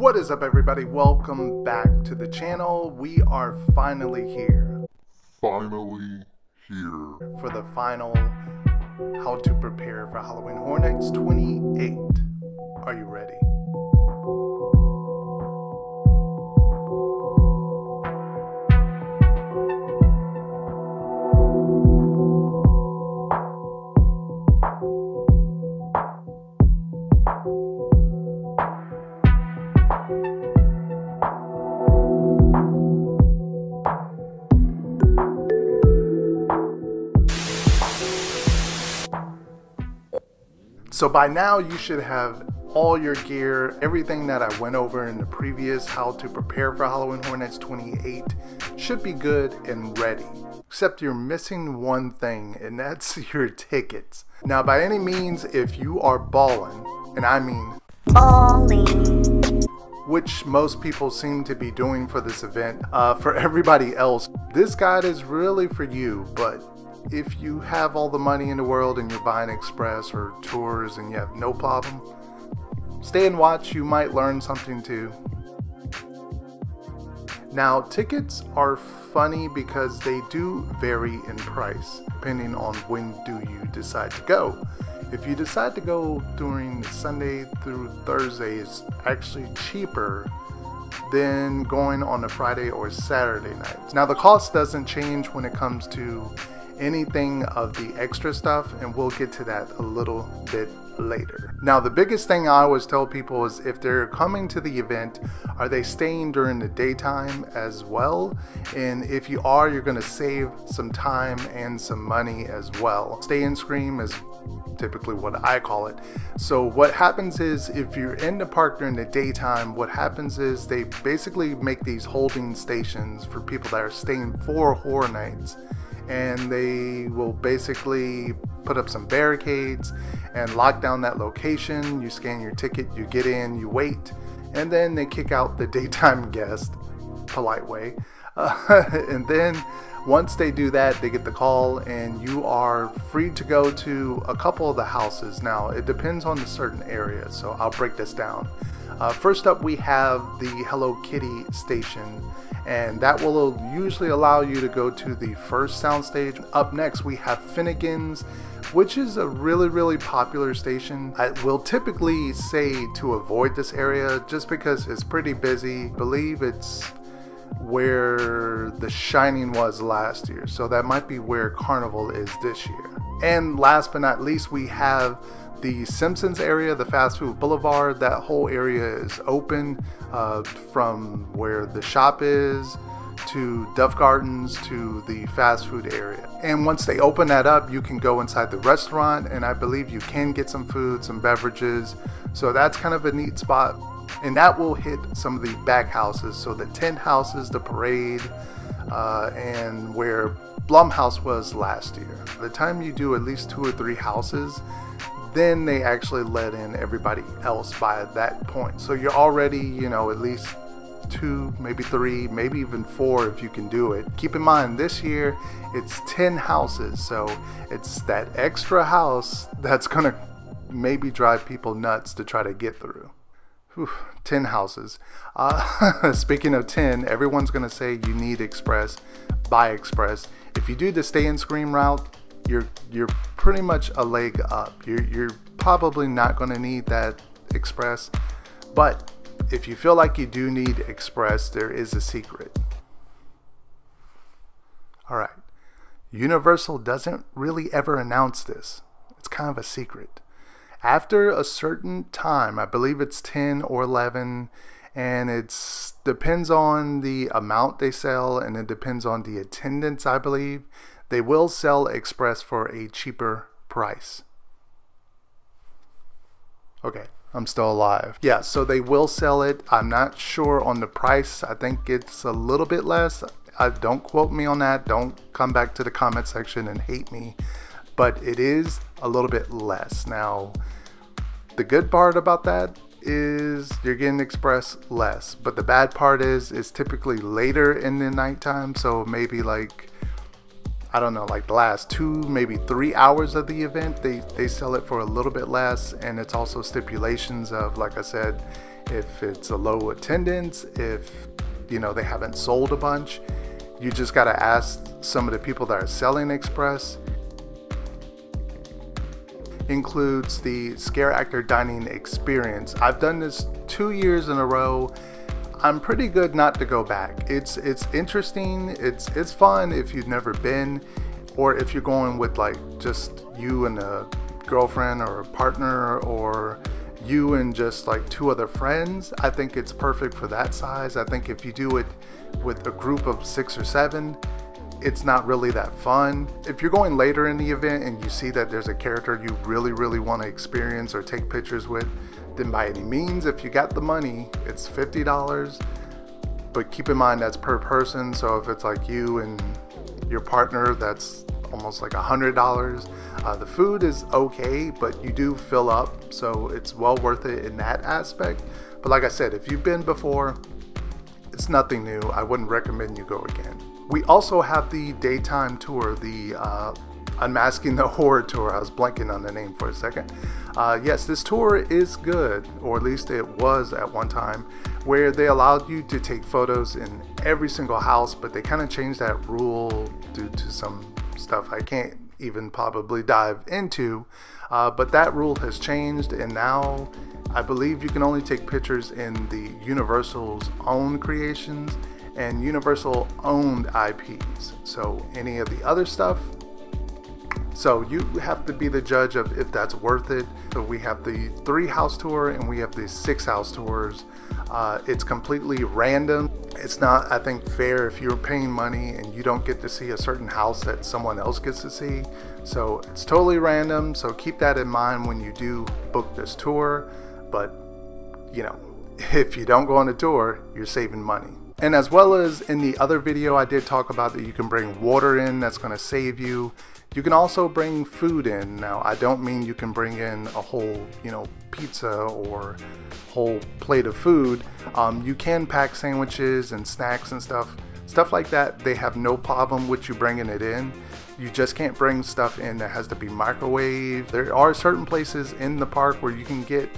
What is up, everybody? Welcome back to the channel. We are finally here. Finally here. For the final How to Prepare for Halloween Horror Nights 28. Are you ready? So by now you should have all your gear, everything that I went over in the previous How to Prepare for Halloween Horror Nights 28 should be good and ready. Except you're missing one thing, and that's your tickets. Now by any means, if you are balling, and I mean balling, which most people seem to be doing for this event, for everybody else, this guide is really for you. But if you have all the money in the world and you're buying express or tours and you have no problem, stay and watch. You might learn something too. Now, tickets are funny because they do vary in price depending on when do you decide to go. If you decide to go during Sunday through Thursday, it's actually cheaper than going on a Friday or Saturday night. Now, the cost doesn't change when it comes to anything of the extra stuff, and we'll get to that a little bit later. Now, the biggest thing I always tell people is if they're coming to the event, are they staying during the daytime as well? And if you are, you're going to save some time and some money as well. Stay and scream is typically what I call it. So what happens is if you're in the park during the daytime, what happens is they basically make these holding stations for people that are staying for horror nights. And they will basically put up some barricades and lock down that location. You scan your ticket, you get in, you wait, and then they kick out the daytime guest, polite way. And then once they do that, they get the call and you are free to go to a couple of the houses. Now, it depends on the certain area, so I'll break this down. First up, we have the Hello Kitty station, and that will usually allow you to go to the first soundstage. Up next, we have Finnegan's, which is a really popular station. I will typically say to avoid this area just because it's pretty busy. I believe it's where The Shining was last year, so that might be where Carnival is this year. And last but not least, we have the Simpsons area, the fast food boulevard. That whole area is open from where the shop is to Duff Gardens to the fast food area. And once they open that up, you can go inside the restaurant, and I believe you can get some food, some beverages. So that's kind of a neat spot. And that will hit some of the back houses. So the tent houses, the parade, and where Blumhouse was last year. By the time you do at least 2 or 3 houses, then they actually let in everybody else by that point. So you're already, you know, at least 2, maybe 3, maybe even 4 if you can do it. Keep in mind, this year it's 10 houses, so it's that extra house that's gonna maybe drive people nuts to try to get through. Whew, 10 houses. Speaking of 10, everyone's gonna say you need express, buy express. If you do the stay and scream route, you're pretty much a leg up. You're probably not going to need that express, but if you feel like you do need express, there is a secret. All right, Universal doesn't really ever announce this. It's kind of a secret. After a certain time, I believe it's 10 or 11, and it depends on the amount they sell, and it depends on the attendance, I believe. They will sell express for a cheaper price. Okay, I'm still alive. Yeah, so they will sell it. I'm not sure on the price. I think it's a little bit less. Don't quote me on that. Don't come back to the comment section and hate me. But it is a little bit less. Now, the good part about that is you're getting express less. But the bad part is it's typically later in the nighttime. So maybe like, I don't know, like the last 2, maybe 3 hours of the event, they sell it for a little bit less. And it's also stipulations of, like I said, if it's a low attendance, if they haven't sold a bunch. You just got to ask some of the people that are selling Express. Includes the Scare Actor Dining Experience. I've done this 2 years in a row. I'm pretty good not to go back. It's interesting. It's fun if you've never been, or if you're going with like just you and a girlfriend or a partner, or you and just like 2 other friends. I think it's perfect for that size. I think if you do it with a group of 6 or 7, it's not really that fun. If you're going later in the event and you see that there's a character you really want to experience or take pictures with, then by any means, if you got the money, it's $50. But keep in mind that's per person. So if it's like you and your partner, that's almost like $100. The food is okay, but you do fill up, so it's well worth it in that aspect. But like I said, if you've been before, it's nothing new. I wouldn't recommend you go again. We also have the daytime tour, the Unmasking the Horror tour. I was blanking on the name for a second. Yes, this tour is good, or at least it was at one time, where they allowed you to take photos in every single house, but they kind of changed that rule due to some stuff I can't even probably dive into. But that rule has changed, and now I believe you can only take pictures in the Universal's own creations and Universal owned IPs. So any of the other stuff, so you have to be the judge of if that's worth it. So we have the 3 house tour and we have the 6 house tours. It's completely random. It's not, I think, fair if you're paying money and you don't get to see a certain house that someone else gets to see. So it's totally random. So keep that in mind when you do book this tour. But if you don't go on the tour, you're saving money. And as well as in the other video, I did talk about that you can bring water in. That's going to save you. You can also bring food in. Now, I don't mean you can bring in a whole, pizza or whole plate of food. You can pack sandwiches and snacks and stuff like that. They have no problem with you bringing it in. You just can't bring stuff in that has to be microwaved. There are certain places in the park where you can get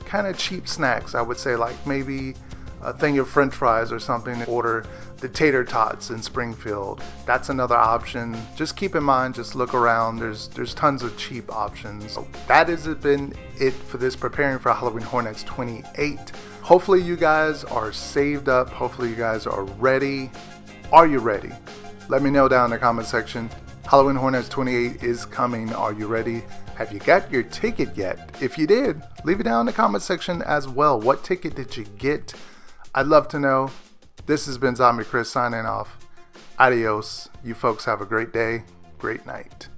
kind of cheap snacks. I would say like maybe a thing of french fries or something, order the tater tots in Springfield. That's another option. Just keep in mind, just look around. There's tons of cheap options. So that has been it for this Preparing for Halloween Horror Nights 28. Hopefully you guys are saved up. Hopefully you guys are ready. Are you ready? Let me know down in the comment section. Halloween Horror Nights 28 is coming. Are you ready? Have you got your ticket yet? If you did, leave it down in the comment section as well. What ticket did you get? I'd love to know. This has been Zombie Chris signing off. Adios. You folks have a great day, great night.